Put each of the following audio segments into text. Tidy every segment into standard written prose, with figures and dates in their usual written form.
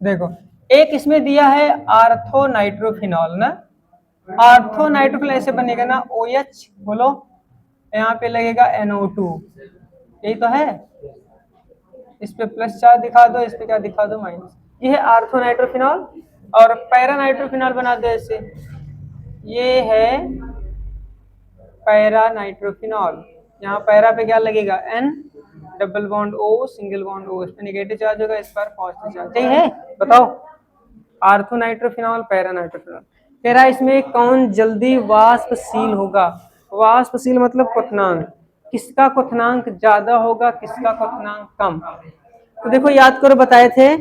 देखो, एक इसमें दिया है आर्थो नाइट्रोफिनॉल ना। आर्थो नाइट्रोफिनॉल ऐसे बनेगा ना, OH बोलो, यहाँ पे लगेगा NO2, यही तो है। इस पे प्लस चार्ज दिखा दो, इस पे क्या दिखा दो, माइनस। ये है आर्थो नाइट्रोफिनॉल। और पैरा नाइट्रोफिनॉल बना दो ऐसे, ये है पैरा नाइट्रोफिनॉल। यहाँ पैरा पे क्या लगेगा, N, double bond O, single bond O, इस पे नेगेटिव चार्ज होगा, इस पर पॉजिटिव चार्ज। यही है, बताओ। Ortho nitrophenol, para nitrophenol. कह रहा है इसमें कौन जल्दी वाष्पशील होगा। वाष्पशील मतलब क्वथनांक, किसका क्वथनांक ज्यादा होगा, किसका क्वथनांक कम। तो देखो याद करो, बताए थे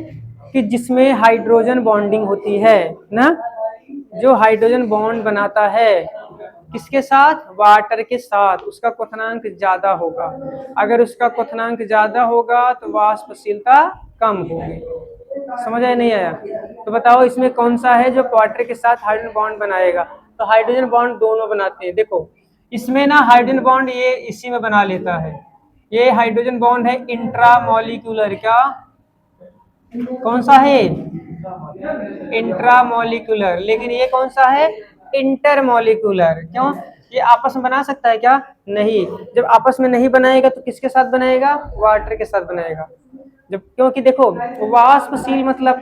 कि जिसमें हाइड्रोजन बॉन्डिंग होती है ना, जो हाइड्रोजन बॉन्ड बनाता है किसके साथ, वाटर के साथ, उसका क्वथनांक ज्यादा होगा। अगर उसका क्वथनांक ज्यादा होगा तो वाष्पशीलता कम होगी। समझ आया नहीं आया? तो बताओ इसमें कौन सा है जो वाटर के साथ हाइड्रोजन बॉन्ड बनाएगा। तो हाइड्रोजन बॉन्ड दोनों बनाते हैं। देखो इसमें ना हाइड्रोजन बॉन्ड ये इसी में बना लेता है। ये हाइड्रोजन बॉन्ड है इंट्रामॉलिक्यूलर, क्या कौन सा है, इंट्रामॉलिक्यूलर। लेकिन ये कौन सा है, इंटरमॉलिक्यूलर। क्यों, ये आपस में बना सकता है क्या, नहीं। जब आपस में नहीं बनाएगा तो किसके साथ बनाएगा, वाटर के साथ बनाएगा। जब, क्योंकि देखो वाष्पशील मतलब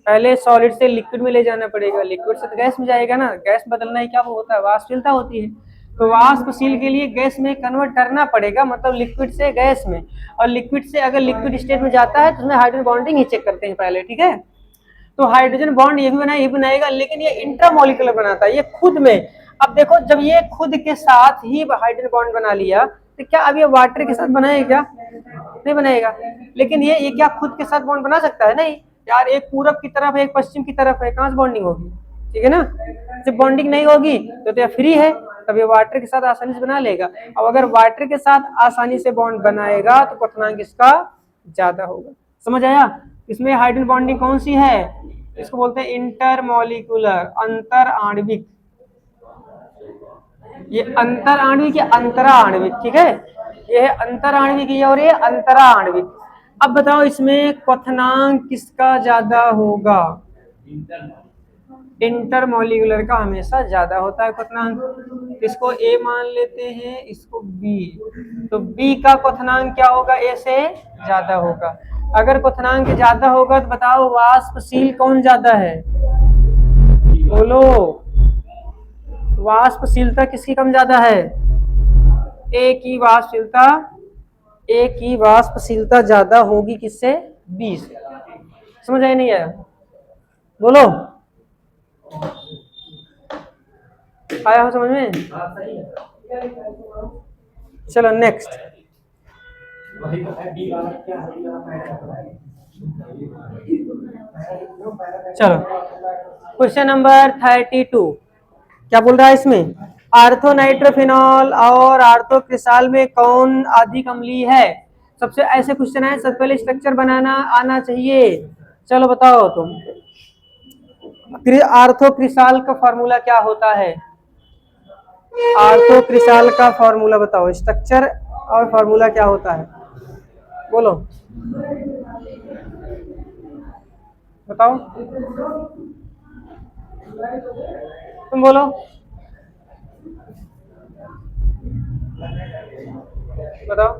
पहले सॉलिड से लिक्विड में ले जाना पड़ेगा, लिक्विड से तो गैस में जाएगा ना, गैस बदलना ही क्या वो होता है, वाष्पशीलता होती है। तो वाष्पशील के लिए गैस में कन्वर्ट करना पड़ेगा, मतलब लिक्विड से गैस में। और लिक्विड से अगर लिक्विड स्टेट में जाता है तो उसमें हाइड्रोजन बॉन्डिंग ही चेक करते हैं पहले, ठीक है। तो हाइड्रोजन बॉन्ड ये भी बनाए, ये बनाएगा, लेकिन ये इंट्रामॉलिक्यूलर बनाता है, ये खुद में। अब देखो जब ये खुद के साथ ही हाइड्रोजन बॉन्ड बना लिया तो क्या अब ये वाटर के साथ बनाएगा क्या, नहीं बनाएगा। लेकिन ये क्या खुद के साथ बॉन्ड बना सकता है, नहीं यार। एक पूरब की तरफ है, एक पश्चिम की तरफ है, कहाँ से बॉन्डिंग होगी, ठीक है ना। जब बॉन्डिंग नहीं होगी तो ये फ्री है, तब ये वाटर के साथ आसानी से बना लेगा। अब अगर वाटर के साथ आसानी से बॉन्ड बनाएगा तो क्वथनांक इसका ज्यादा होगा। समझ आया? इसमें हाइड्रोजन बॉन्डिंग कौन सी है, इसको बोलते हैं इंटरमॉलिक्यूलर, अंतर आणविक। ये अंतर आणविक या अंतरा आणविक, ठीक है। ये है अंतर आणविक और ये अंतरा आणविक। अब बताओ इसमें क्वथनांक किसका ज्यादा होगा, इंटरमॉलिक्यूलर का हमेशा ज्यादा होता है क्वथनांक। इसको ए मान लेते हैं, इसको बी। तो बी का क्वथनांक क्या होगा, ए से ज्यादा होगा। अगर क्वथनांक ज्यादा होगा तो बताओ वाष्पशील कौन ज्यादा है, बोलो। वाष्पशीलता किसकी कम ज्यादा है, ए की वाष्पशीलता, ए की वाष्पशीलता ज्यादा होगी किससे, बी से। समझ आया नहीं आया, बोलो। आया हो समझ में? चलो नेक्स्ट। चलो क्वेश्चन नंबर 32 क्या बोल रहा है इसमें, आर्थो नाइट्रोफिनॉल और आर्थो क्रिसाल में कौन अधिक अम्लीय है। सबसे ऐसे क्वेश्चन है, सबसे पहले स्ट्रक्चर बनाना आना चाहिए। चलो बताओ तुम, आर्थो क्रिसाल का फॉर्मूला क्या होता है, आर्थो क्रिसाल का फॉर्मूला बताओ, स्ट्रक्चर और फॉर्मूला क्या होता है, बोलो बताओ, तुम बोलो। बताओ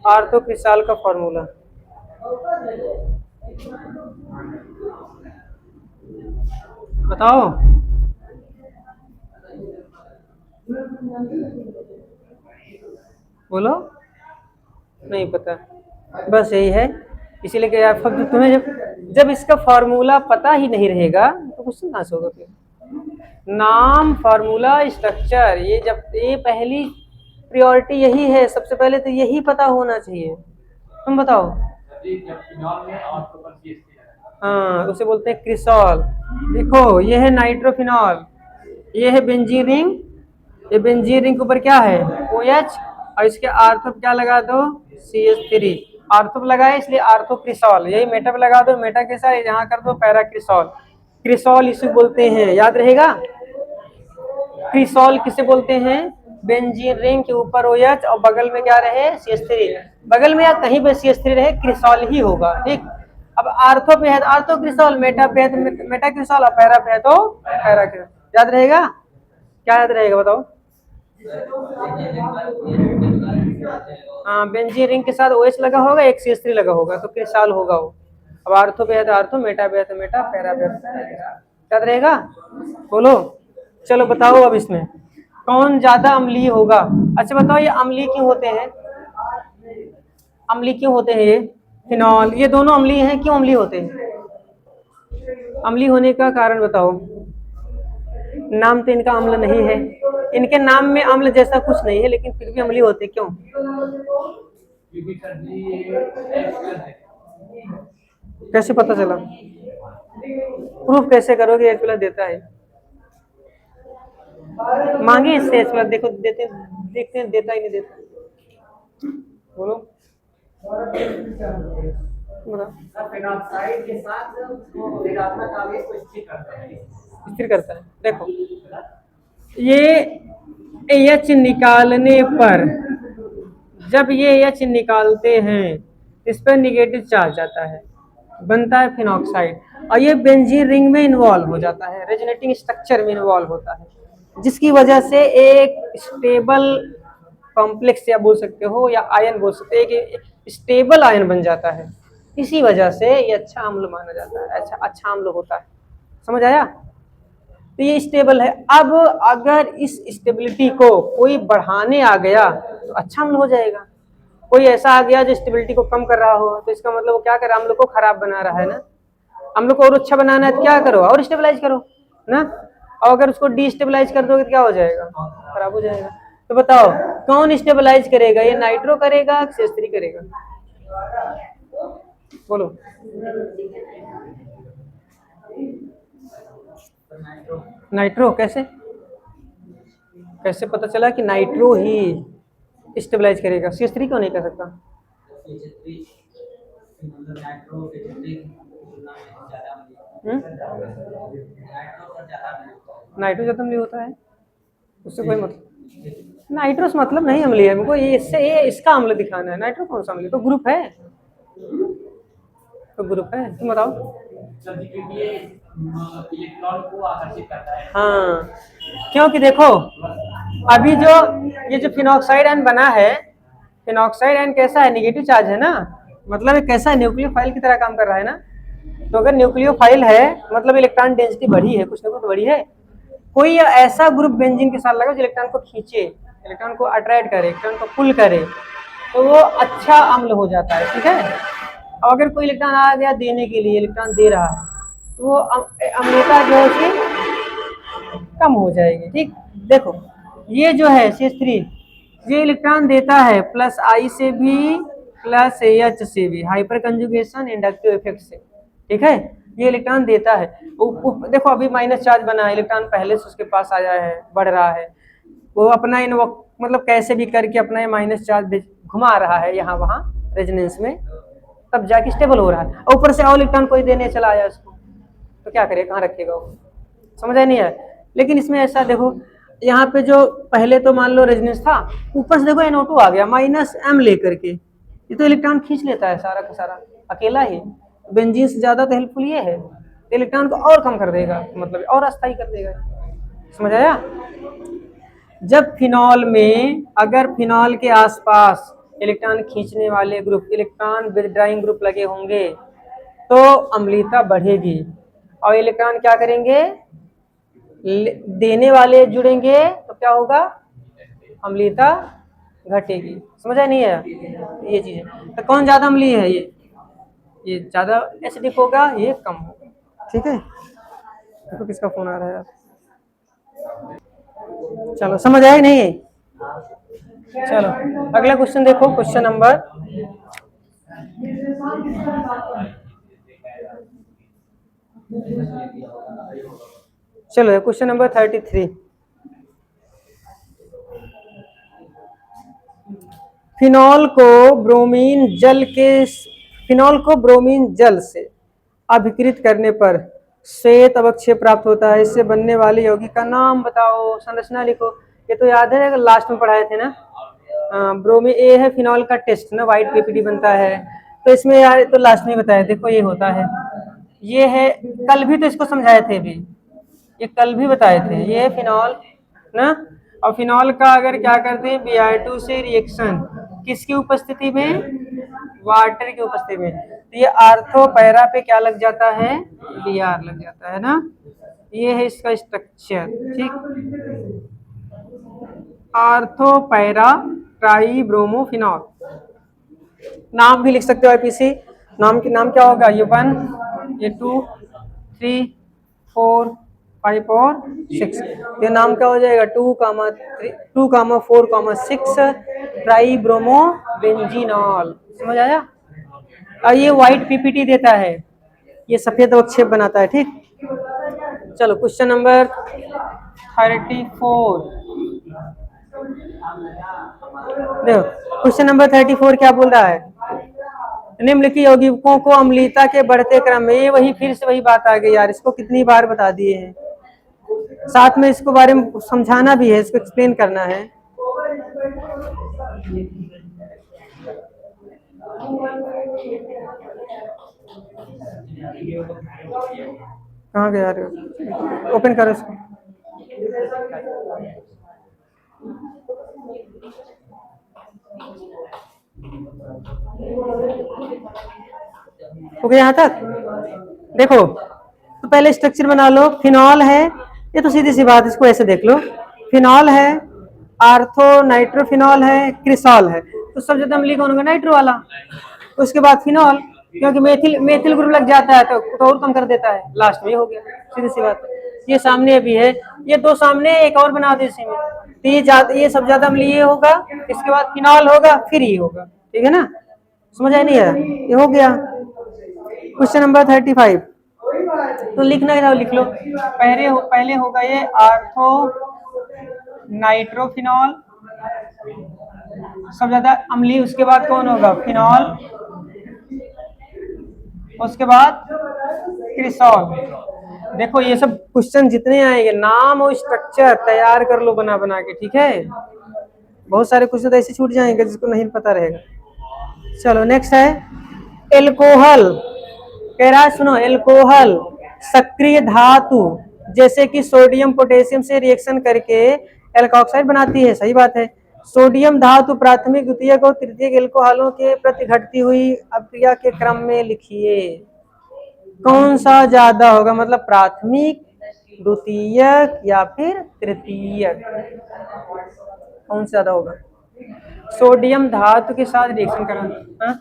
आर्थो क्रिसाल का फॉर्मूला, बताओ। बोलो, नहीं पता, बस यही है। इसीलिए कि आप तुम्हें जब इसका फॉर्मूला पता ही नहीं रहेगा तो कुछ ना होगा। फिर नाम, फॉर्मूला, स्ट्रक्चर, ये जब ये पहली प्रायोरिटी यही है, सबसे पहले तो यही पता होना चाहिए। तुम बताओ। हाँ उसे बोलते हैं क्रिसॉल। देखो ये है नाइट्रोफिनॉल, ये है बेंजीन रिंग, ये बेंजीन रिंग के ऊपर क्या है, OH, और इसके आर्थो क्या लगा दो, CH3। आर्थो लगाए इसलिए आर्थो क्रिसॉल, यही मेटा पे लगा दो, मेटा के साथ यहाँ कर दो पैरा क्रिसॉल। क्रिसॉल इसे बोलते हैं, याद रहेगा। क्रिसॉल किसे बोलते हैं, बेंजीन रिंग के ऊपर OH और बगल में क्या रहे, CH3। बगल में या कहीं पे CH3 रहे क्रिसॉल ही होगा, ठीक। अब आर्थो पे है तो आर्थोक्रिसॉल, मेटा पे है तो मेटाक्रिसॉल, और पैरा पे है तो पैराक्रिसॉल। याद रहेगा? क्या याद रहेगा बताओ? हाँ, बेंजीन रिंग के साथ OH लगा होगा, एक CH3 लगा होगा तो क्रिसॉल होगा वो। अब आर्थो पे है तो आर्थो, मेटा पे है तो मेटा, पैरा पे है तो पैरा। याद रहेगा? बोलो। चलो बताओ अब इसमें कौन ज्यादा अम्लीय होगा। अच्छा बताओ, ये अम्लीय क्यों होते हैं? अम्लीय क्यों होते हैं ये? फिनॉल, ये दोनों अम्लीय हैं, क्यों अम्लीय होते हैं? अम्लीय होने का कारण बताओ। नाम तो इनका अम्ल नहीं है, इनके नाम में अम्ल जैसा कुछ नहीं है, लेकिन फिर भी अम्लीय होते क्यों? कैसे पता चला? प्रूफ कैसे करोगे H+ देता है? मांगे इससे H+, देखो देते, देखते हैं देता ही नहीं देता। बोलो फेनॉक्साइड के साथ ऋणात्मक आवेश को स्थिर करता है। स्थिर करता है। देखो ये H निकालने पर, जब ये H निकालते हैं इस पर निगेटिव चार्ज आता है, बनता है फिनॉक्साइड, और ये बेंजीन रिंग में इन्वॉल्व हो जाता है, रेजोनेटिंग स्ट्रक्चर में इन्वॉल्व होता है, जिसकी वजह से एक स्टेबल कॉम्प्लेक्स या बोल सकते हो, या आयन बोल सकते हो, एक स्टेबल आयन बन जाता है। इसी वजह से ये अच्छा अम्ल माना जाता है, अच्छा अम्ल होता है। समझ आया? तो ये स्टेबल है। अब अगर इस स्टेबिलिटी को कोई बढ़ाने आ गया तो अच्छा अम्ल हो जाएगा। कोई ऐसा आ गया जो स्टेबिलिटी को कम कर रहा हो, तो इसका मतलब वो क्या कर रहा है? अम्ल को खराब बना रहा है ना। अम्ल को और अच्छा बनाना है तो क्या करो? और स्टेबलाइज करो ना। और अगर उसको डिस्टेबलाइज कर दोगे तो क्या हो जाएगा? खराब हो जाएगा। तो बताओ कौन स्टेबलाइज करेगा? ये नाइट्रो करेगा, CH3 करेगा? बोलो। नाइट्रो। कैसे कैसे पता चला कि नाइट्रो ही स्टेबलाइज करेगा? CH3 क्यों नहीं कर सकता? नाइट्रो ज्यादा अम्लीय होता है, उससे कोई मतलब, नाइट्रो से मतलब नहीं अम्लीय है हमको, ये इससे ये इसका अम्ल दिखाना है। नाइट्रो कौन सा अम्लीय? तो ग्रुप है, तो ग्रुप है। तुम बताओ। इलेक्ट्रॉन को आकर्षित करता है। हाँ, क्योंकि देखो अभी जो ये जो फिनॉक्साइड आयन बना है, फिनॉक्साइड आयन कैसा है? नेगेटिव चार्ज है ना, मतलब ये कैसा है? न्यूक्लियोफाइल की तरह काम कर रहा है ना। तो अगर न्यूक्लियोफाइल है मतलब इलेक्ट्रॉन डेंसिटी बढ़ी है, कुछ ना कुछ बढ़ी है। कोई ऐसा ग्रुप बेंजीन के साथ लगा जो इलेक्ट्रॉन को खींचे, इलेक्ट्रॉन को अट्रैक्ट करे, इलेक्ट्रॉन को पुल करे, तो वो अच्छा अम्ल हो जाता है। ठीक है। और अगर कोई इलेक्ट्रॉन आ गया देने के लिए, इलेक्ट्रॉन दे रहा है, तो वो अम्लता जो है उसकी कम हो जाएगी। ठीक। देखो ये जो है CH3, ये इलेक्ट्रॉन देता है +I से भी +H से भी, हाइपर कंजुगेशन इंडक्टिव इफेक्ट से। ठीक है, ये इलेक्ट्रॉन देता है। देखो अभी माइनस चार्ज बना है, इलेक्ट्रॉन पहले से उसके पास आया है, बढ़ रहा है, वो अपना इन मतलब कैसे भी करके अपना ये माइनस चार्ज घुमा रहा है यहाँ वहाँ रेजोनेंस में, तब जाके स्टेबल हो रहा है। ऊपर से और इलेक्ट्रॉन कोई देने चला आया उसको, तो क्या करे? कहाँ रखेगा वो? समझ आई नहीं है? लेकिन इसमें ऐसा देखो, यहाँ पे जो पहले तो मान लो रेजोनेंस था, ऊपर से देखो NO2 आ गया -M लेकर के, ये तो इलेक्ट्रॉन खींच लेता है सारा का सारा अकेला ही। बेंजीन से ज्यादा तो हेल्पफुल ये है, इलेक्ट्रॉन को और कम कर देगा, मतलब और अस्थायी कर देगा। समझ आया? जब फिनॉल में, अगर फिनॉल के आसपास इलेक्ट्रॉन खींचने वाले ग्रुप, इलेक्ट्रॉन विथड्राइंग ग्रुप लगे होंगे, तो अम्लीयता बढ़ेगी। और इलेक्ट्रॉन क्या करेंगे? देने वाले जुड़ेंगे तो क्या होगा? अम्लीयता घटेगी। समझ नहीं है? ये चीज है। तो कौन ज्यादा अम्लीय है? ये ज्यादा एसिडिक होगा, ये कम होगा। ठीक है। देखो किसका फोन आ रहा है यार। चलो समझ आए नहीं? चलो अगला क्वेश्चन देखो, क्वेश्चन नंबर चलो क्वेश्चन नंबर 33। फिनॉल को ब्रोमीन जल से अभिकृत करने पर श्वेत अवक्षय प्राप्त होता है। इससे बनने वाले यौगिक का नाम बताओ, संरचना लिखो। ये तो याद है, लास्ट में पढ़ाए थे ना। ब्रोमीन, ए है फिनॉल का टेस्ट ना, व्हाइट PPT बनता है। तो इसमें यार तो लास्ट में बताया, देखो ये होता है, ये है, कल भी तो इसको समझाए थे भी, ये कल भी बताए थे, ये है फिनॉल ना। और फिनॉल का अगर क्या करते हैं Br2 से रिएक्शन, किसकी उपस्थिति में, वाटर की उपस्थिति में, तो ये आर्थो पैरा पे क्या लग जाता है, Br लग जाता है ना। ये है इसका स्ट्रक्चर, ठीक। आर्थो पैरा ट्राई ब्रोमोफिनॉल, नाम भी लिख सकते हो आईपीसी, नाम क्या होगा, ये 1, ये 2, 3, 4, 5 और 6, ये नाम क्या हो जाएगा, 2,4,6 ट्राई ब्रोमो बेंजीनॉल। समझ आया। और ये व्हाइट पीपीटी देता है, ये सफेद अवक्षेप बनाता है, ठीक। चलो क्वेश्चन नंबर 34, देखो क्वेश्चन नंबर 34 क्या बोल रहा है, निम्नलिखित यौगिकों को अम्लीयता के बढ़ते क्रम में, ये वही फिर से वही बात आ गई यार, इसको कितनी बार बता दिए हैं, साथ में इसको बारे में समझाना भी है, इसको एक्सप्लेन करना है। कहाँ गया यार, ओपन करो इसको। ओके यहाँ तक देखो, तो पहले स्ट्रक्चर बना लो। फिनॉल है, ये तो सीधी सी बात, इसको ऐसे देख लो, फिनॉल है, आर्थो नाइट्रोफिनॉल है, क्रिसॉल है, तो सबसे ज्यादा अम्लीय कौन होगा, नाइट्रो वाला। उसके बाद फिनॉल, क्योंकि मेथिल मेथिल ग्रुप लग जाता है तो और कम कर देता है, लास्ट में हो गया, सीधी सी बात। ये सामने भी है, ये दो सामने, एक और बना दे इसी में, तो ये सब ज्यादा अम्लीय होगा, इसके बाद फिनॉल होगा, फिर ये होगा, ठीक है ना। समझ आया नहीं आया, ये हो गया। क्वेश्चन नंबर 35, तो लिखना है, लिख लो। पहले होगा ये आर्थो नाइट्रोफिनॉल, सब ज्यादा अम्लीय, उसके बाद कौन होगा, फिनॉल, उसके बाद क्रिसॉल। देखो ये सब क्वेश्चन जितने आएंगे, नाम और स्ट्रक्चर तैयार कर लो बना बना के, ठीक है। बहुत सारे क्वेश्चन तो ऐसे छूट जाएंगे जिसको नहीं पता रहेगा। चलो नेक्स्ट है एल्कोहल, कह रहा है सुनो, एल्कोहल सक्रिय धातु जैसे कि सोडियम पोटेशियम से रिएक्शन करके एल्कोऑक्साइड बनाती है, सही बात है। सोडियम धातु प्राथमिक द्वितीयक और तृतीयक एल्कोहलों के प्रति घटती हुई अभिक्रिया के क्रम में लिखिए, कौन सा ज्यादा होगा, मतलब प्राथमिक, द्वितीयक या फिर तृतीयक, कौन सा ज्यादा होगा। सोडियम धातु के साथ रिएक्शन करा, हाँ?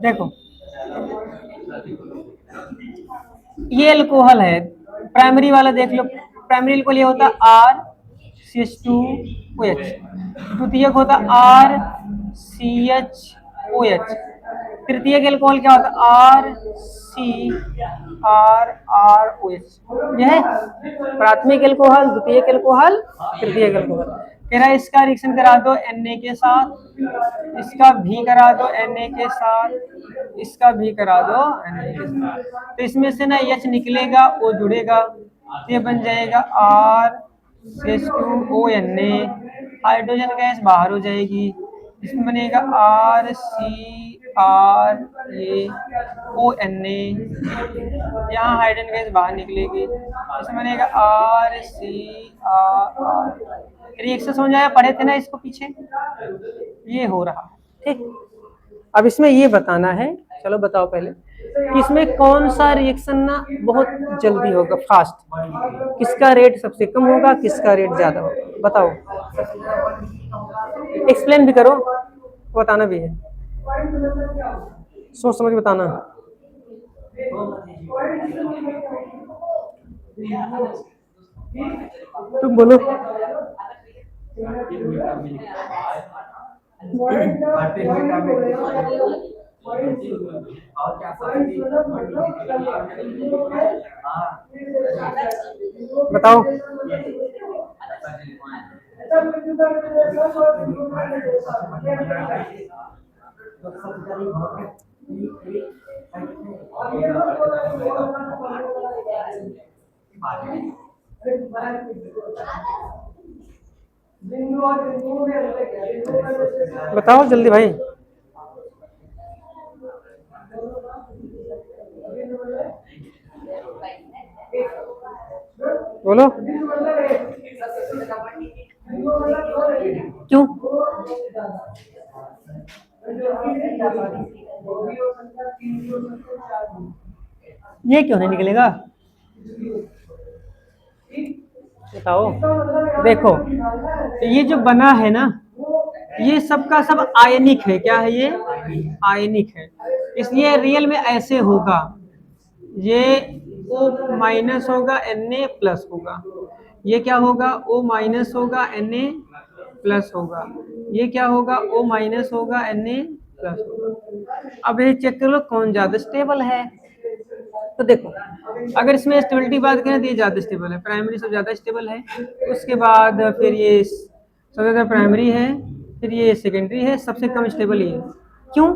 देखो ये अल्कोहल है, प्राइमरी वाला देख लो, प्राइमरी अल्कोहल ये होता RCH2OH, द्वितीयक होता RCHOH, तृतीयक अल्कोहल क्या होता RCRROH। यह है प्राथमिक अल्कोहल, द्वितीयक अल्कोहल, तृतीयक अल्कोहल। कह रहा है इसका रिएक्शन करा दो Na के साथ, इसका भी करा दो Na के साथ, इसका भी करा दो Na के साथ, तो इसमें से ना H निकलेगा, O जुड़ेगा, ये बन जाएगा RCH2ONA, हाइड्रोजन गैस बाहर हो जाएगी, इसमें बनेगा RCRAONA, यहाँ हाइड्रोजन गैस बाहर निकलेगी, इसमें बनेगा RCRR। रिएक्शन समझ आया, पढ़े थे ना इसको पीछे, ये हो रहा है, ठीक। अब इसमें ये बताना है, चलो बताओ पहले, इसमें कौन सा रिएक्शन ना बहुत जल्दी होगा, फास्ट, किसका रेट सबसे कम होगा, किसका रेट ज्यादा होगा, बताओ, एक्सप्लेन भी करो, बताना भी है, सोच समझ बताना। तुम बोलो। बताओ। बताओ जल्दी भाई। बोलो क्यों? ये क्यों नहीं निकलेगा? बताओ। देखो ये जो बना है ना, ये सब का सब आयनिक है। क्या है ये? आयनिक है। इसलिए रियल में ऐसे होगा, ये O माइनस होगा, Na प्लस होगा। ये क्या होगा? O माइनस होगा, Na प्लस होगा। ये क्या होगा? O माइनस होगा, Na प्लस होगा। अब ये चेक कर लो कौन ज्यादा स्टेबल है। तो देखो, अगर इसमें स्टेबिलिटी बात करें तो ये ज्यादा स्टेबल है, प्राइमरी सब ज्यादा स्टेबल है। उसके बाद फिर ये सबसे ज्यादा प्राइमरी है, फिर ये सेकेंडरी है, सबसे कम स्टेबल ये है। क्यों?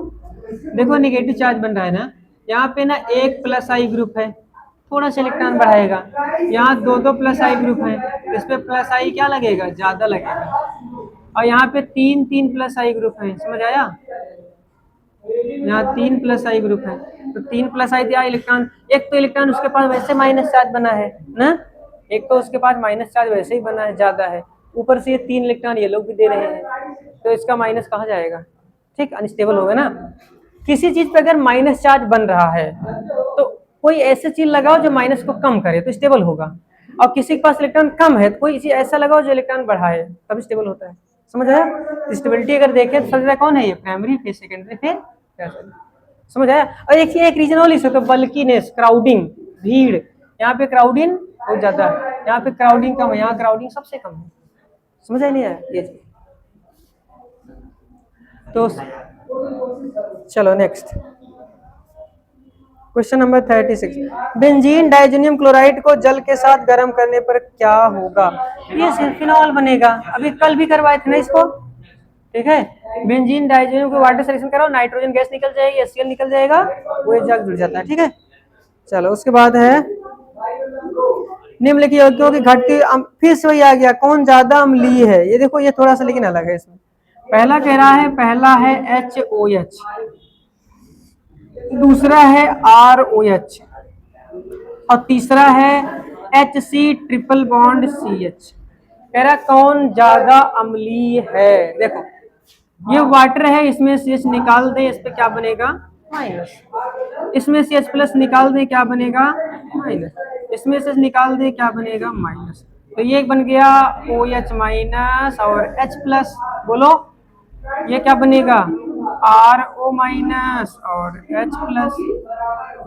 देखो निगेटिव चार्ज बन रहा है ना, यहाँ पे ना एक प्लस आई ग्रुप है, थोड़ा सा इलेक्ट्रॉन बढ़ाएगा। यहाँ दो दो प्लस आई ग्रुप है, इस पे प्लस आई क्या लगेगा? ज्यादा लगेगा। और यहाँ पे तीन तीन प्लस आई ग्रुप है, समझ आया? यहाँ तीन प्लस आई ग्रुप है, तो तीन प्लस आई दिया इलेक्ट्रॉन। एक तो इलेक्ट्रॉन उसके पास वैसे माइनस चार्ज बना है ना, एक तो उसके पास माइनस चार्ज वैसे ही बना है, ज्यादा है। ऊपर से ये तीन इलेक्ट्रॉन ये लोग भी दे रहे हैं, तो इसका माइनस कहाँ जाएगा? ठीक, अनस्टेबल होगा ना। किसी चीज पे अगर माइनस चार्ज बन रहा है तो कोई ऐसी चीज लगाओ जो माइनस को कम करे, तो स्टेबल होगा। और किसी के पास इलेक्ट्रॉन कम है तो कोई चीज ऐसा लगाओ जो इलेक्ट्रॉन बढ़ाए, तब स्टेबल होता है। समझ आया? स्टेबिलिटी अगर देखें तो सबसे ज्यादा कौन है? ये प्राइमरी, फिर सेकेंडरी, फिर टर्शियरी। समझ आया? और एक रीजन और लिख सकते हो, बल्कीनेस, क्राउडिंग, भीड़। यहाँ पे क्राउडिंग बहुत ज्यादा है, यहाँ पे क्राउडिंग कम है, यहाँ क्राउडिंग सबसे कम है। समझ आया नहीं आया? ये चीज। तो चलो next question number 36। Benzene diazonium chloride को जल के साथ गर्म करने पर क्या होगा? ये फिनॉल बनेगा, अभी कल भी करवाए थे ना इसको। ठीक है, बेंजीन डाइजोनियम को वाटर से रिएक्शन कराओ, नाइट्रोजन गैस निकल जाएगी, HCl निकल जाएगा, वो एक जगह जुड़ जाता है। ठीक है, चलो उसके बाद है निम्नलिखित यौगिकों की घटती, फिर से वही आ गया, कौन ज्यादा अम्लीय है? ये देखो, ये थोड़ा सा लेकिन अलग है इसमें। पहला कह रहा है, पहला है HOH, दूसरा है ROH, और तीसरा है HC ट्रिपल बॉन्ड CH। कह रहा कौन ज्यादा अम्लीय है? देखो ये वाटर है, इसमें CH निकाल दें, इस पे क्या बनेगा? माइनस। इसमें CH प्लस निकाल दें, क्या बनेगा? माइनस। इसमें से निकाल दें, क्या बनेगा? माइनस। तो ये बन गया OH माइनस और H प्लस। बोलो ये क्या बनेगा? RO माइनस और H प्लस।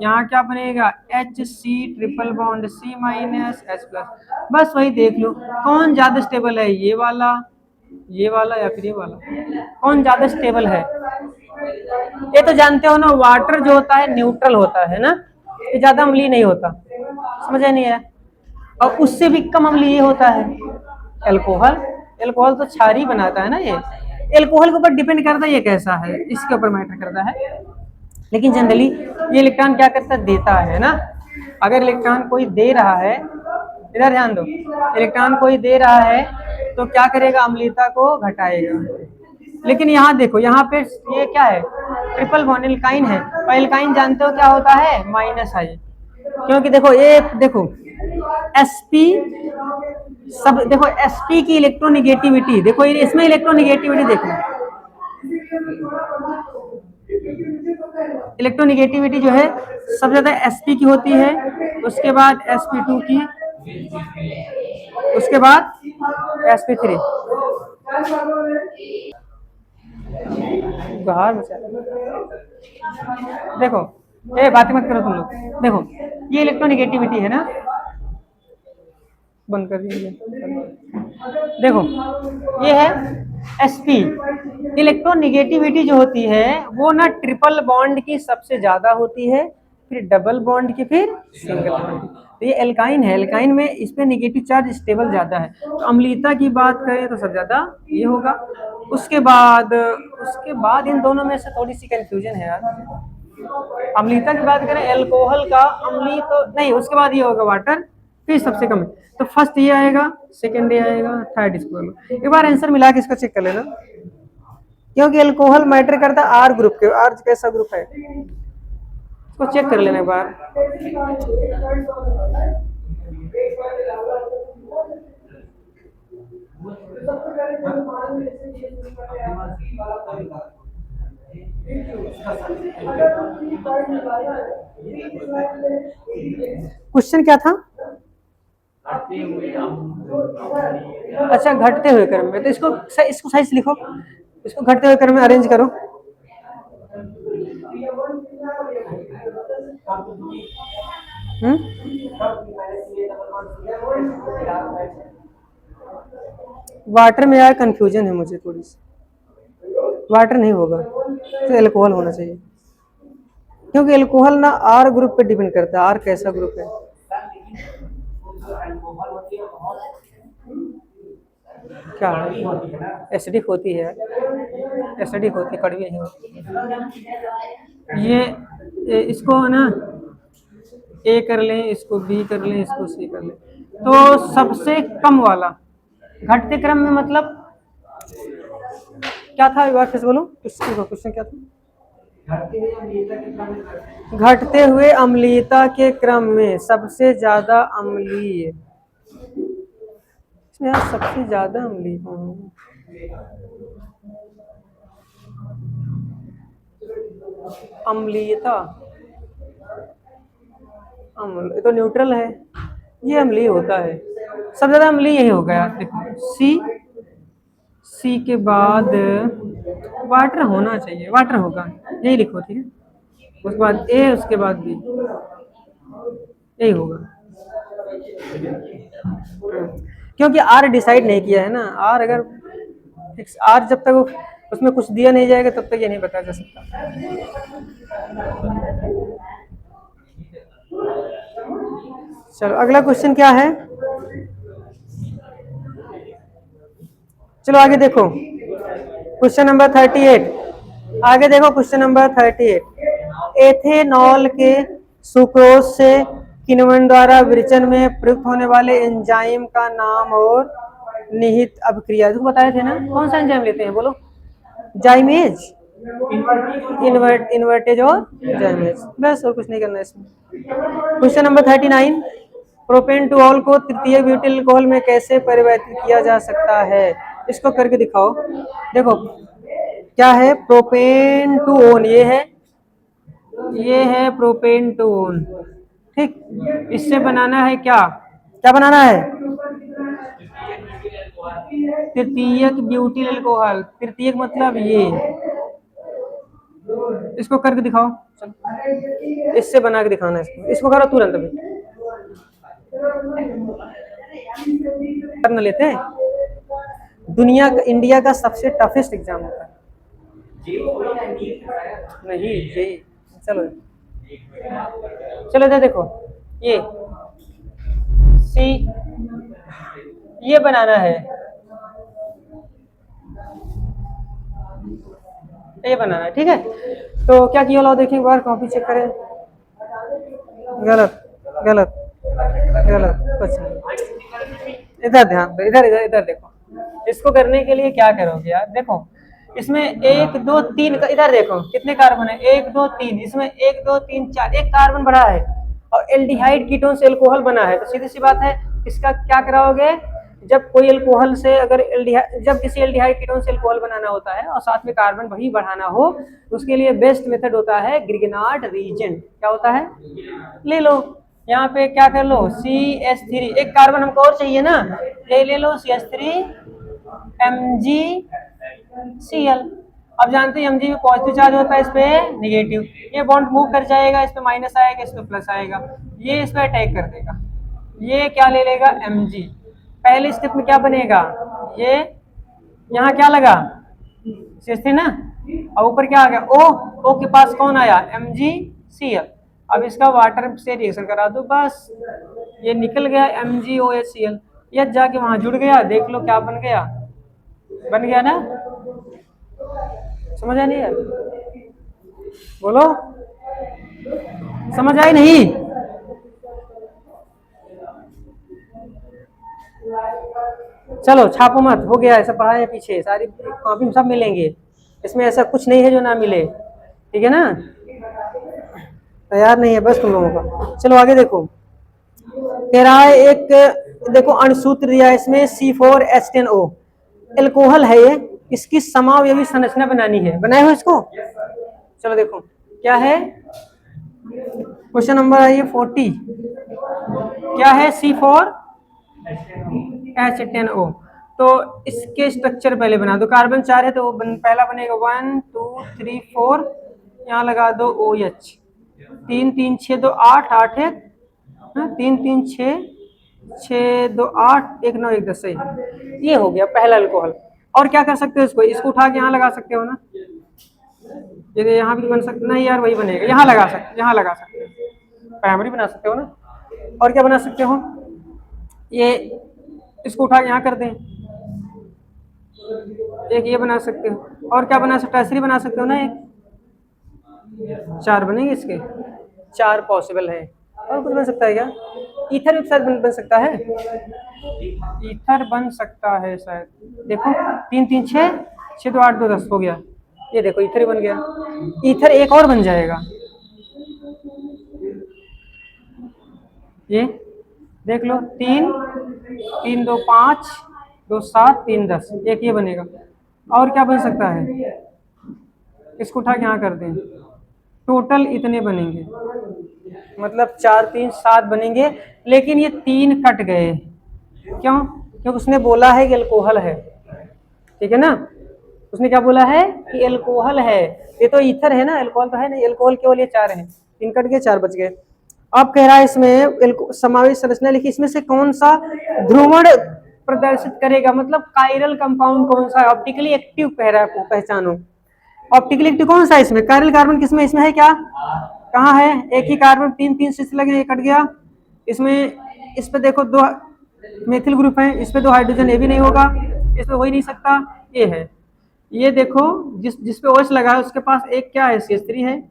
यहाँ क्या बनेगा? HC triple bond C minus H plus. बस वही देख लो कौन ज्यादा स्टेबल है, ये वाला या फिर ये वाला, कौन ज्यादा स्टेबल है? ये तो जानते हो ना, वाटर जो होता है न्यूट्रल होता है ना, ये ज्यादा अम्लीय नहीं होता। समझ नहीं है? और उससे भी कम अम्लीय ये होता है अल्कोहल। अल्कोहल तो क्षारीय बनाता है ना, ये अल्कोहल के ऊपर डिपेंड करता है ये कैसा है, इसके ऊपर मैटर करता है। लेकिन जनरली ये इलेक्ट्रॉन क्या करता है? देता है ना। अगर इलेक्ट्रॉन कोई दे रहा है, इधर ध्यान दो, इलेक्ट्रॉन कोई दे रहा है तो क्या करेगा? अम्लीयता को घटाएगा। लेकिन यहाँ देखो, यहाँ पे ये क्या है? ट्रिपल बॉन्ड एल्काइन है, और एल्काइन जानते हो क्या होता है? माइनस आई। क्योंकि देखो ये देखो sp, सब देखो sp की इलेक्ट्रोनिगेटिविटी देखो, इसमें इलेक्ट्रोनिगेटिविटी देखो, इलेक्ट्रोनिगेटिविटी जो है सबसे ज्यादा sp की होती है, उसके बाद sp2 की, उसके बाद sp3। बाहर देखो, ये बातें मत करो तुम लोग। देखो ये इलेक्ट्रोनिगेटिविटी है ना, बंद कर दीजिए। देखो ये है sp, इलेक्ट्रोनिगेटिविटी जो होती है वो ना ट्रिपल बॉन्ड की सबसे ज्यादा होती है, फिर डबल बॉन्ड की, फिर सिंगल बॉन्ड की। तो ये एल्काइन है, एल्काइन में इस पे नेगेटिव चार्ज स्टेबल ज्यादा है। तो अम्लीयता की बात करें तो सबसे ज्यादा ये होगा। उसके बाद इन दोनों में से थोड़ी सी कंफ्यूजन है यार। अम्लीयता की बात करें, अल्कोहल का अम्लीय तो नहीं, उसके बाद ये होगा वाटर, फिर सबसे कम है, तो फर्स्ट ये आएगा, सेकंड ये आएगा, थर्ड इसको कर लो। एक बार आंसर मिला के इसका चेक कर लेना, क्योंकि अल्कोहल मैटर करता है आर ग्रुप के, आर कैसा ग्रुप है इसको चेक कर लेना एक बार। क्वेश्चन क्या था? अच्छा, घटते हुए क्रम में, तो इसको सही से लिखो, इसको घटते हुए क्रम में अरेंज करो। वाटर में यार कंफ्यूजन है मुझे थोड़ी सी, वाटर नहीं होगा तो एल्कोहल होना चाहिए, क्योंकि एल्कोहल ना आर ग्रुप पे डिपेंड करता है, आर कैसा ग्रुप है। क्या एसिडिक होती है, एसिडिक होती है, कड़वी नहीं होती। ये इसको है ना ए कर लें, इसको बी कर लें, इसको सी कर लें, तो सबसे कम वाला घटते क्रम में मतलब क्या था, एक बार फिर बोलो क्वेश्चन क्या था? घटते हुए अम्लीयता के क्रम में सबसे ज्यादा अम्लीय, इसमें यार सबसे ज्यादा अम्लीय कौन होगा? अम्लीयता, अम्ल, ये तो न्यूट्रल है, ये अम्लीय होता है, सबसे ज्यादा अम्लीय यही होगा यार। देखो सी के बाद वाटर होना चाहिए, वाटर होगा, यही लिखो, ठीक है। उसके बाद ए, उसके बाद बी, यही होगा, क्योंकि आर डिसाइड नहीं किया है ना, आर अगर आर जब तक उसमें कुछ दिया नहीं जाएगा तब तक ये नहीं बताया जा सकता। चलो अगला क्वेश्चन क्या है, चलो आगे देखो, क्वेश्चन नंबर 38, आगे देखो क्वेश्चन नंबर 38। एथेनॉल के सुक्रोज से किण्वन द्वारा विरेचन में प्रयुक्त होने वाले एंजाइम का नाम और निहित अभिक्रिया, तो बताए थे ना, कौन सा एंजाइम लेते हैं बोलो? जाइमेज, इन्वर्टेज और जाइमेज, बस और कुछ नहीं करना इसमें। Question number 39, propane two all को तृतीय ब्यूटिल अल्कोहल में कैसे परिवर्तित किया जा सकता है, इसको करके दिखाओ। देखो क्या है, प्रोपेन टू ओन, ये है प्रोपेन टू ओन, ठीक। इससे बनाना है क्या, क्या बनाना है? तृतीयक ब्यूटिल अल्कोहल, तृतीयक मतलब ये, इसको करके दिखाओ, चलो इससे बना के दिखाना है इसको करो तुरंत अभी। करना लेते हैं, दुनिया का, इंडिया का सबसे टफेस्ट एग्जाम होता है, नहीं जी, चलो इधर देखो, ये बनाना है, ये बनाना है, ठीक है। तो क्या किया लो, देखिए एक बार कॉपी चेक करें, गलत गलत गलत, कुछ नहीं, इधर ध्यान दो, इधर इधर इधर देखो, इसको करने के लिए क्या करोगे यार, देखो इसमें 1 2 3, इधर देखो कितने कार्बन है, 1 2 3, इसमें 1 2 3 4, एक कार्बन बढ़ा है, और एल्डिहाइड कीटोन से अल्कोहल बना है, तो सीधी सी बात है, इसका क्या कराओगे, जब कोई अल्कोहल से अगर जब किसी एल्डिहाइड कीटोन से अल्कोहल बनाना होता है और साथ में कार्बन वही बढ़ाना हो, उसके लिए बेस्ट मेथड होता है ग्रिगनार्ड रीजेंट, क्या होता है, ले लो, यहाँ पे क्या कर लो, CH3, एक कार्बन हमको और चाहिए ना, ये ले लो CH3 MgCl। अब जानते हैं Mg में पॉजिटिव चार्ज होता है, इस पे नेगेटिव, ये बॉन्ड मूव कर जाएगा, इस पे माइनस आएगा, इस पे प्लस आएगा, ये इस पे अटैक कर देगा, ये क्या ले लेगा Mg, पहले स्टेप में क्या बनेगा, ये यहाँ क्या लगा CH3 ना, और ऊपर क्या आ गया O के पास कौन आया, MgCl, अब इसका वाटर से रिएक्शन करा दो, बस ये निकल गया MgOHCl, ये जाके वहां जुड़ गया, देख लो क्या बन गया, बन गया ना, समझ आया नहीं है, बोलो समझ आई नहीं, चलो छापो मत, हो गया, ऐसा पढ़ा है पीछे, सारी कॉपी में सब मिलेंगे, इसमें ऐसा कुछ नहीं है जो ना मिले, ठीक है ना। तैयार नहीं है बस तुम लोगों का। चलो आगे देखो, कह रहा है एक, देखो अणुसूत्र दिया है इसमें C4H10O, एल्कोहल है ये, इसकी समावयवी संरचना बनानी है, बनाए हो इसको। चलो देखो क्या है, क्वेश्चन नंबर है ये 40, क्या है C4H10O। तो इसके स्ट्रक्चर पहले बना दो, कार्बन 4 है तो वो पहला बनेगा 1 2 3 4, यहाँ लगा दो OH, 3 3 6 2 8 8 1, 3 3 6 6 2 8 1 9 1 10, सही, ये हो गया पहला अल्कोहल। और क्या कर सकते हो इसको उठा के यहाँ लगा सकते हो ना, ये यहाँ भी बन सकता नहीं यार, वही बनेगा, यहाँ लगा सकते, यहाँ लगा सकते हो, प्राइमरी बना सकते हो ना। और क्या बना सकते हो, ये इसको उठा के यहाँ कर दें, एक ये बना सकते हो, और क्या बना सकते, टर्सरी बना सकते हो ना, एक 4 बनेंगे इसके, 4 पॉसिबल है। और कुछ बन सकता है क्या, ईथर भी शायद बन सकता है, ईथर बन सकता है शायद, देखो 3 3 6 6 2 8 2 10 हो गया, ये देखो ईथर ही बन गया। ईथर एक और बन जाएगा, ये देख लो, 3 3 2 5 2 7 3 10, एक ये बनेगा। और क्या बन सकता है, इसको उठा के यहाँ कर दें, टोटल इतने बनेंगे, मतलब 4 3 7 बनेंगे, लेकिन ये 3 कट गए, क्यों, क्योंकि उसने बोला है कि अल्कोहल है, ठीक है ना, उसने क्या बोला है कि अल्कोहल है, ये तो ईथर है ना, अल्कोहल तो है नहीं, अल्कोहल केवल ये 4 हैं, 3 कट गए 4 बच गए। अब कह रहा है इसमें समावेश संरचना लिखी, इसमें से कौन सा ध्रुवण प्रदर्शित करेगा, मतलब कायरल कंपाउंड कौन सा है, ऑप्टिकली एक्टिव कह रहा है, आपको पहचानो ऑप्टिकली एक्टिव कौन सा है इसमें, कायरल कार्बन किसमें, इसमें है क्या, कहाँ है, एक ही कार्बन 3 3 से लगे, ये कट गया, इसमें इस पे देखो 2 मेथिल ग्रुप है, इस पे 2 हाइड्रोजन, ये भी नहीं होगा, इस पे हो ही नहीं सकता, ये है, ये देखो जिस पे OH लगा है उसके पास एक क्या है, CH3 है,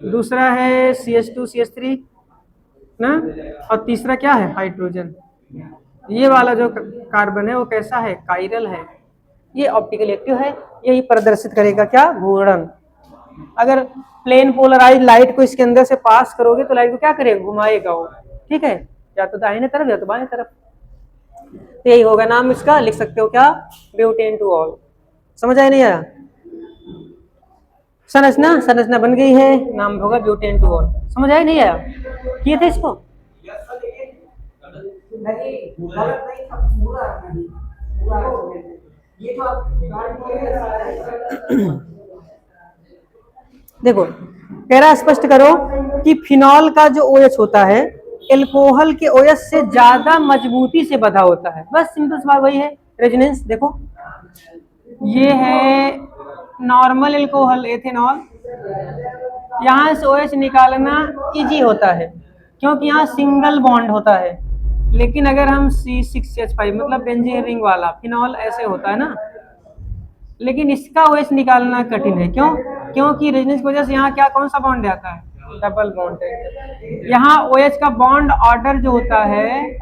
दूसरा है CH2 CH3 ना, और तीसरा क्या है, हाइड्रोजन। ये वाला जो कार्बन है वो कैसा है, कायरल है, ये ऑप्टिकल एक्टिव है, यही प्रदर्शित करेगा क्या, घूर्णन। अगर प्लेन पोलराइज लाइट को इसके अंदर से पास करोगे तो लाइट को क्या करेगा, घुमाएगा वो, ठीक है, या तो दाहिने तरफ या तो बाएं तरफ, तो यही होगा नाम इसका, लिख सकते हो क्या, ब्यूटेन टू ऑल। समझ आया नहीं आया, संरचना बन गई है, नाम होगा ब्यूटेन टू ऑल। समझ आया नहीं आया, किए थे इसको, नहीं गलत नहीं था, पूरा नहीं, पूरा ये तो आप देखो कह रहा स्पष्ट करो कि फिनॉल का जो OH होता है एल्कोहल के OH से ज्यादा मजबूती से बंधा होता है, बस सिंपल सी बात वही है, रेजोनेंस। देखो ये है नॉर्मल एल्कोहल एथेनॉल, यहाँ से OH निकालना इजी होता है क्योंकि यहाँ सिंगल बॉन्ड होता है, लेकिन अगर हम C6H5 मतलब बेंजीन रिंग वाला फिनॉल ऐसे होता है ना, लेकिन इसका OH निकालना कठिन है, क्यों, क्योंकि रेजोनेंस की वजह से यहाँ क्या कौन सा बॉन्ड आता है, डबल बॉन्ड है। यहाँ OH का बॉन्ड ऑर्डर जो होता है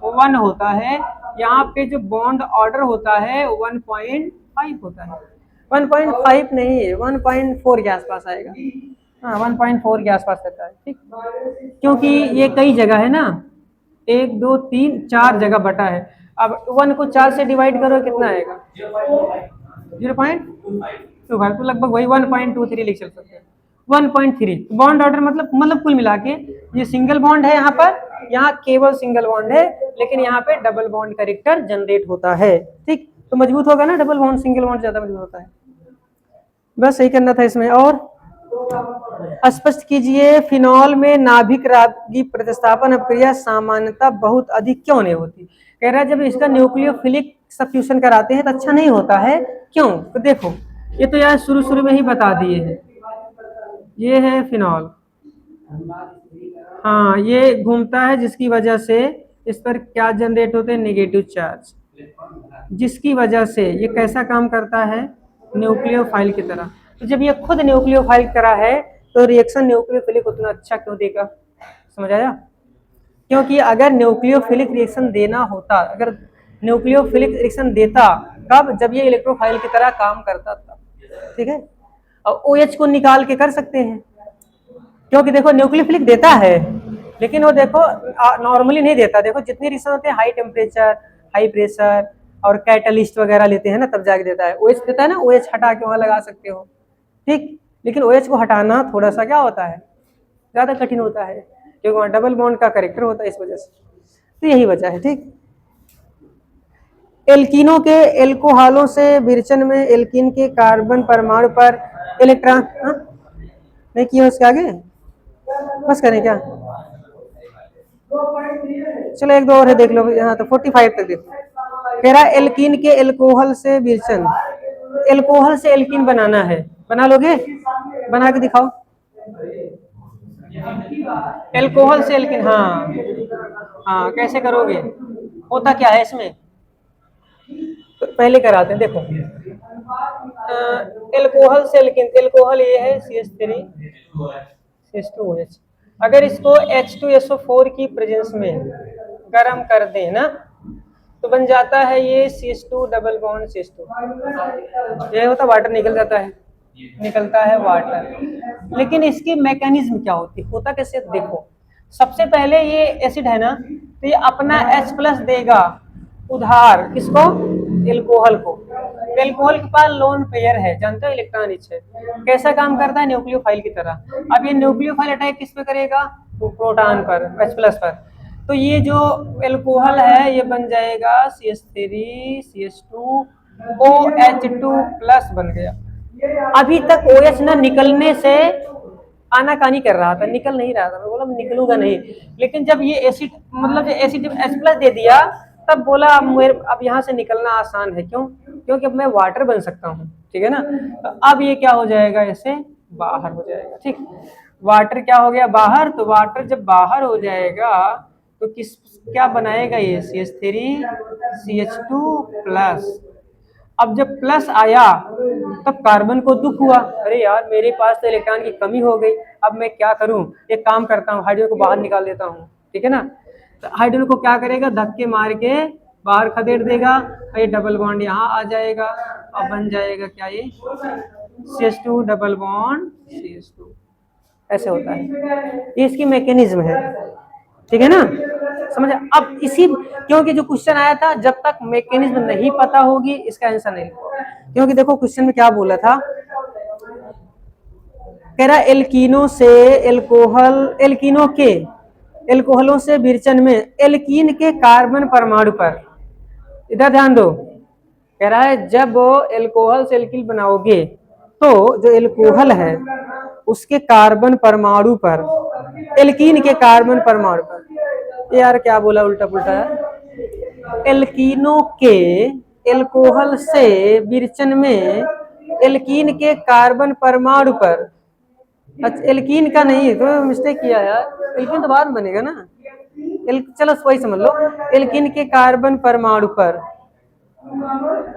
वो 1 होता है, यहाँ पे जो बॉन्ड ऑर्डर होता है 1.5 होता है, 1.5 नहीं है, 1.4 के आसपास आएगा, हाँ 1.4 के आसपास रहता है, ठीक, क्योंकि ये कई जगह है ना, 1 2 3 4 जगह बटा है। अब 1 को 4 से डिवाइड करो कितना आएगा, 0.25, तो लगभग वही 1.23 लिख सकते हैं, 1.3 बॉन्ड ऑर्डर मतलब कुल मिला के ये सिंगल बॉन्ड है, यहाँ पर यहाँ केवल सिंगल बॉन्ड है, लेकिन यहाँ पे डबल बॉन्ड कैरेक्टर जनरेट होता है, ठीक, तो मजबूत होगा ना, डबल बॉन्ड सिंगल बॉन्ड ज्यादा मजबूत होता है, बस यही करना था इसमें। और स्पष्ट कीजिए फिनॉल में नाभिक रागी प्रतिस्थापन अपक्रिया सामान्यतः बहुत अधिक क्यों नहीं होती, कह रहा है जब इसका न्यूक्लियोफिलिक सब्स्टिट्यूशन कराते हैं तो अच्छा नहीं होता है, क्यों, तो देखो ये तो यार शुरू में ही बता दिए हैं, ये है फिनॉल, हाँ ये घूमता है जिसकी वजह से इस पर क्या जनरेट होते हैं, नेगेटिव चार्ज, जिसकी वजह से ये कैसा काम करता है, न्यूक्लियोफाइल की तरह। तो जब ये खुद न्यूक्लियोफाइल की तरह है तो रिएक्शन न्यूक्लियोफिलिक उतना अच्छा क्यों देगा, समझ आया, क्योंकि अगर न्यूक्लियोफिलिक रिएक्शन देना होता, अगर न्यूक्लियोफिलिक रिएक्शन देता कब, जब ये इलेक्ट्रोफाइल की तरह काम करता तब, ठीक है। और OH को निकाल के कर सकते हैं, क्योंकि देखो न्यूक्लियोफिलिक देता है, लेकिन वो देखो नॉर्मली नहीं देता। देखो जितने रिएक्शन होते हैं हाई टेम्परेचर, हाई प्रेशर और कैटलिस्ट वगैरह लेते हैं ना, तब जाके देता है। OH देता है ना, OH हटा के वहां लगा सकते हो, ठीक। लेकिन OH को हटाना थोड़ा सा क्या होता है, ज्यादा कठिन होता है, क्योंकि वहाँ डबल बॉन्ड का कैरेक्टर होता है, इस वजह से। तो यही वजह है, ठीक। एल्कीनों के एल्कोहलों से विरचन में एल्कीन के कार्बन परमाणु पर इलेक्ट्रॉन, नहीं किया उसके आगे, बस करें क्या, चलो एक दो और है देख लो यहाँ, तो 45 तक देखो। कह रहा एल्कीन के एल्कोहल से विरचन, एल्कोहल से एल्कीन बनाना है, बना लोगे, बना के दिखाओ। एल्कोहल से एल्कीन, हाँ हाँ, कैसे करोगे, होता क्या है इसमें, तो पहले कराते हैं, देखो। एल्कोहल से एल्कीन, एल्कोहल ये है CH3 CH2OH, अगर इसको H2SO4 की प्रेजेंस में गर्म कर दें ना, तो बन जाता है ये CH2 डबल बॉन्ड CH2, ये होता वाटर निकल जाता है, निकलता है वाटर। लेकिन इसकी मैकेनिज्म क्या होती, होता कैसे, देखो। सबसे पहले ये एसिड है ना, तो ये अपना H+ देगा उधार, किसको, एल्कोहल को। एल्कोहल के पास लोन पेयर है, जानते हो, इलेक्ट्रॉन रिच है, कैसा काम करता है, न्यूक्लियोफाइल की तरह। अब ये न्यूक्लियोफाइल अटैक किस पे करेगा, प्रोटॉन पर, H+ पर। तो ये जो एल्कोहल है ये बन जाएगा CH3 CH2 OH2+ बन गया। अभी तक OH ना निकलने से आनाकानी कर रहा था, निकल नहीं रहा था, मैं बोला निकलूंगा नहीं। लेकिन जब ये एसिड, मतलब एसिड जब H+ दे दिया, तब बोला अब यहाँ से निकलना आसान है, क्यों, क्योंकि अब मैं वाटर बन सकता हूँ, ठीक है ना। तो अब ये क्या हो जाएगा, ऐसे बाहर हो जाएगा, ठीक। वाटर क्या हो गया, बाहर। तो वाटर जब बाहर हो जाएगा तो क्या बनाएगा, ये CH3 CH2+। अब जब प्लस आया तब कार्बन को दुख हुआ, अरे यार मेरे पास तो इलेक्ट्रॉन की कमी हो गई, अब मैं क्या करूं, एक काम करता हूं, हाइड्रोजन को बाहर निकाल देता हूं, ठीक है ना। तो हाइड्रोजन को क्या करेगा, धक्के मार के बाहर खदेड़ देगा, ये डबल बॉन्ड यहाँ आ जाएगा, अब बन जाएगा क्या, ये CH2 डबल बॉन्ड CH2, ऐसे होता है। ये इसकी मैकेनिज्म है, ठीक है ना, समझ। अब इसी, क्योंकि जो क्वेश्चन आया था, जब तक मैकेनिज्म नहीं पता होगी इसका आंसर नहीं, क्योंकि देखो क्वेश्चन में क्या बोला था, कह रहा एल्कीनों से एल्कोहल, एल्कीनों के एल्कोहलों से विरचन में एल्कीन के कार्बन परमाणु पर, इधर ध्यान दो, कह रहा है जब एल्कोहल से एल्कीन बनाओगे तो जो एल्कोहल है उसके कार्बन परमाणु पर, एल्कीन के कार्बन परमाणु पर, यार क्या बोला उल्टा पुल्टा है, एल्कीनों के एल्कोहल से विरचन में एल्कीन के कार्बन परमाणु पर, अच्छा एल्कीन का नहीं, तो मिस्टेक किया यार, एल्कीन तो बाद में बनेगा ना, चलो वही समझ लो, एल्कीन के कार्बन परमाणु पर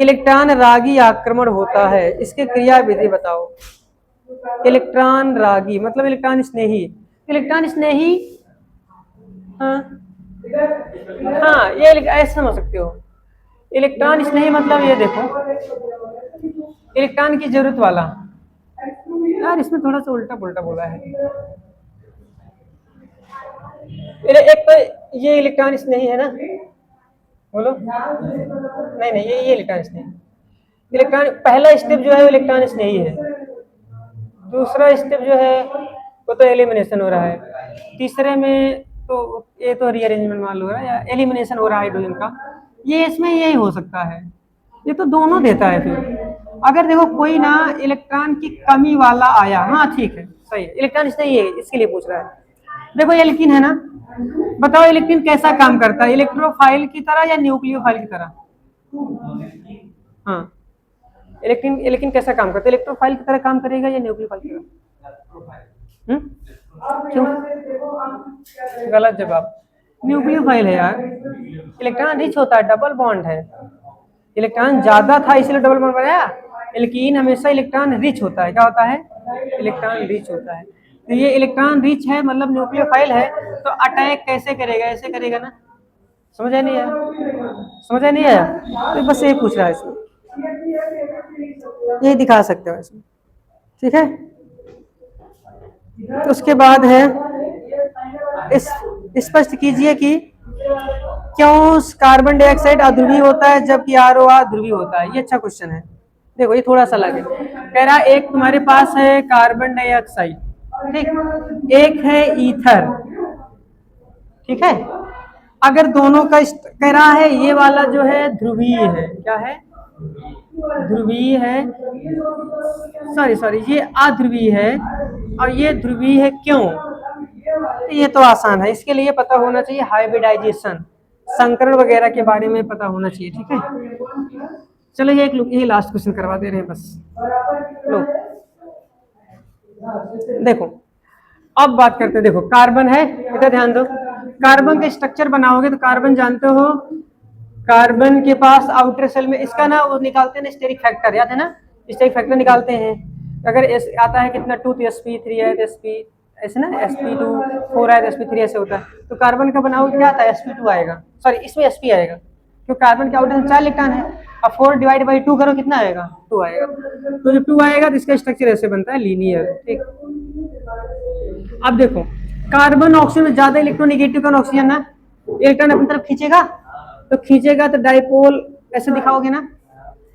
इलेक्ट्रॉन रागी आक्रमण होता है, इसके क्रिया विधि बताओ। इलेक्ट्रॉन रागी मतलब इलेक्ट्रॉन स्नेही, इलेक्ट्रॉन स्नेही, हाँ हाँ, ये ऐसे समझ सकते हो, इलेक्ट्रॉन स्नेही मतलब ये देखो, इलेक्ट्रॉन की जरूरत वाला, यार इसमें थोड़ा सा उल्टा पुल्टा बोला है। एक तो ये इलेक्ट्रॉन स्नेही है ना, बोलो, नहीं नहीं, ये इलेक्ट्रॉन स्नेही, इलेक्ट्रॉन पहला स्टेप जो है वो इलेक्ट्रॉन स्नेही है, दूसरा स्टेप जो है वो तो एलिमिनेशन हो रहा है, तीसरे में तो ये तो रीअरेंजमेंट मान लो या एलिमिनेशन हो रहा है हाइड्रोजन का, ये इसमें यही हो सकता है, ये तो दोनों देता है। फिर अगर देखो कोई ना इलेक्ट्रॉन की कमी वाला आया, हाँ ठीक है सही है, इलेक्ट्रॉन इसलिए है, इसके लिए पूछ रहा है। देखो ये एल्कीन है ना, बताओ एल्कीन कैसा काम करता है, इलेक्ट्रोफाइल की तरह या न्यूक्लियोफाइल की तरह, हाँ एल्कीन कैसा काम करता है, इलेक्ट्रोफाइल की तरह काम करेगा या न्यूक्लियोफाइल की तरह, क्यों, गलत जवाब, न्यूक्लियोफाइल है यार, इलेक्ट्रॉन रिच होता है, डबल बॉन्ड है, इलेक्ट्रॉन ज्यादा था इसलिए डबल बॉन्ड बनाया, एल्कीन हमेशा इलेक्ट्रॉन रिच होता है, क्या होता है, इलेक्ट्रॉन रिच होता है। तो ये इलेक्ट्रॉन रिच है मतलब न्यूक्लियोफाइल है, तो अटैक कैसे करेगा, ऐसे करेगा ना, समझ आया नहीं आया? समझ आया नहीं आया? तो बस ये पूछ रहा है इसमें, ये दिखा सकते हो इसमें, ठीक है। तो उसके बाद है इस स्पष्ट कीजिए कि क्यों कार्बन डाइऑक्साइड अध्रुवीय होता है जबकि ROR ध्रुवीय होता है। ये अच्छा क्वेश्चन है। देखो ये थोड़ा सा अलग है। कह रहा एक तुम्हारे पास है कार्बन डाइऑक्साइड, ठीक, एक है ईथर, ठीक है। अगर दोनों का कह रहा है ये वाला जो है ध्रुवीय है, क्या है, ध्रुवीय है, सॉरी ये अध्रुवीय है और ये ध्रुवीय है, क्यों? ये तो आसान है, इसके लिए पता होना चाहिए हाइब्रिडाइजेशन, संकरण वगैरह के बारे में पता होना चाहिए, ठीक है। चलो ये लास्ट क्वेश्चन करवा दे रहे हैं बस। लो देखो, अब बात करते हैं। देखो कार्बन है, इधर ध्यान दो। कार्बन का स्ट्रक्चर बनाओगे तो कार्बन जानते हो, कार्बन के पास आउटर सेल में इसका ना वो निकालते हैं स्टेरिक फैक्टर, याद है ना, स्टेरिक फैक्टर निकालते हैं। अगर आता है कितना 2 तो sp3 है, तो sp ऐसे ना, sp2 4 है तो sp3 ऐसे होता है। तो कार्बन का बनाओगे क्या आता है, sp2 आएगा, सॉरी इसमें sp आएगा, क्योंकि कार्बन के आउटर में 4 इलेक्ट्रॉन है। अब 4 डिवाइड बाई 2 करो, कितना आएगा, 2 आएगा। तो जब 2 आएगा तो इसका स्ट्रक्चर ऐसे बनता है, लीनियर, ठीक। अब देखो कार्बन ऑक्सीजन में ज्यादा इलेक्ट्रोनेगेटिव कौन, ऑक्सीजन ना, इलेक्ट्रॉन अपनी तरफ खींचेगा, तो खींचेगा तो डाइपोल ऐसे दिखाओगे ना,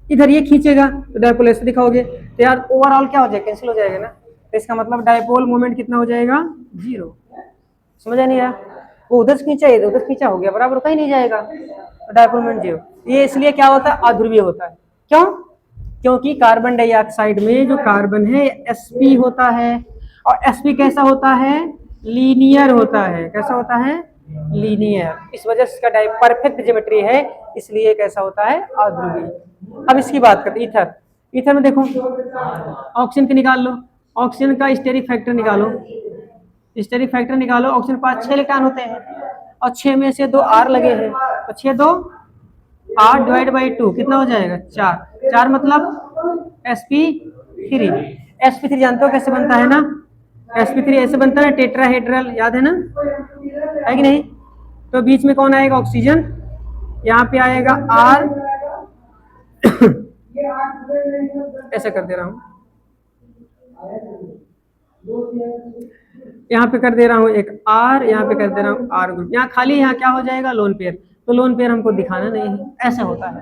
इधर ये खींचेगा तो डाइपोल ऐसे दिखाओगे, तो यार ओवरऑल क्या हो जाएगा, कैंसिल हो जाएगा ना। तो इसका मतलब डाइपोल मोमेंट कितना हो जाएगा, 0। समझ नहीं आया? वो उधर से खींचा, इधर उधर खींचा, हो गया बराबर, कहीं नहीं जाएगा, तो डाइपोल मोमेंट 0। ये इसलिए क्या होता है, अध्रुवीय होता है। क्यों? क्योंकि कार्बन डाइऑक्साइड में जो कार्बन है sp होता है, और sp कैसा होता है, लीनियर होता है। कैसा होता है, लीनियर। इस वजह से इसका परफेक्ट ज्योमेट्री है, इसलिए कैसा होता है, अध्रुवीय। अब इसकी बात करते ईथर। ईथर में देखो ऑक्सीजन के निकाल लो, ऑक्सीजन का स्टेरिक फैक्टर निकालो, स्टेरिक फैक्टर निकालो। ऑक्सीजन के पास 6 इलेक्ट्रॉन होते हैं और 6 में से 2 R लगे हैं, तो 6 2 8 डिवाइड बाई 2 कितना हो जाएगा, 4। 4 मतलब sp3। sp3 जानते हो कैसे बनता है ना, sp3 ऐसे बनता है, टेट्राहेड्रल, याद है ना, है कि नहीं। तो बीच में कौन आएगा, ऑक्सीजन, यहाँ पे आएगा R ऐसे कर दे रहा हूँ, यहाँ पे कर दे रहा हूँ एक R, यहाँ पे कर दे रहा हूँ R ग्रुप। यहाँ खाली, यहाँ क्या हो जाएगा, लोन पेयर। तो लोन पेयर हमको दिखाना नहीं है, ऐसे होता है,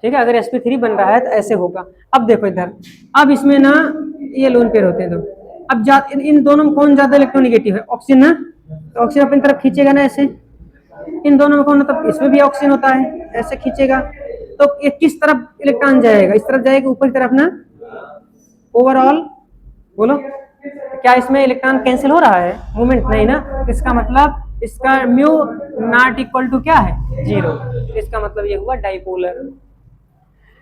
ठीक है। अगर sp3 बन रहा है तो ऐसे होगा। अब देखो इधर, अब इसमें ना ये लोन पेयर होते हैं दो। अब इन दोनों में कौन ज्यादा इलेक्ट्रोनेगेटिव है, ऑक्सीजन ना, तो ऑक्सीजन अपनी तरफ खींचेगा ना ऐसे। इन दोनों में कौन, मतलब इसमें भी ऑक्सीजन होता है, ऐसे खींचेगा, तो ये किस तरफ इलेक्ट्रॉन जाएगा, इस तरफ जाएगा, ऊपर की तरफ ना, ओवरऑल। बोलो क्या इसमें इलेक्ट्रॉन कैंसिल हो रहा है, मूवमेंट नहीं ना, इसका मतलब इसका म्यू नॉट इक्वल टू क्या है, 0। इसका मतलब ये हुआ डाइपोलर,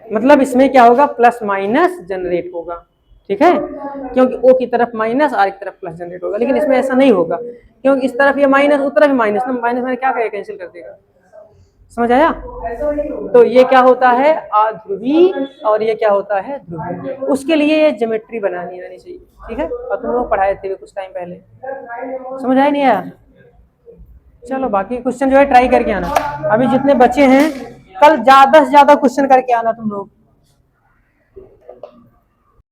मतलब इसमें क्या होगा, प्लस माइनस जनरेट होगा, ठीक है। क्योंकि O की तरफ माइनस, R की तरफ प्लस जनरेट होगा, लेकिन इसमें ऐसा नहीं होगा, क्योंकि इस तरफ ये माइनस, उस तरफ माइनस ना, माइनस मैंने क्या करेगा, कैंसिल कर देगा। समझ आया? तो ये क्या होता है, अध्रुवी, और ये क्या होता है, ध्रुवी। उसके लिए ये ज्योमेट्री बनानी आनी चाहिए, ठीक है। और तुम लोग पढ़ाए थे कुछ टाइम पहले, समझ आया नहीं आया? चलो बाकी क्वेश्चन जो है ट्राई करके आना। अभी जितने बच्चे हैं कल ज्यादा से ज्यादा क्वेश्चन करके आना तुम लोग।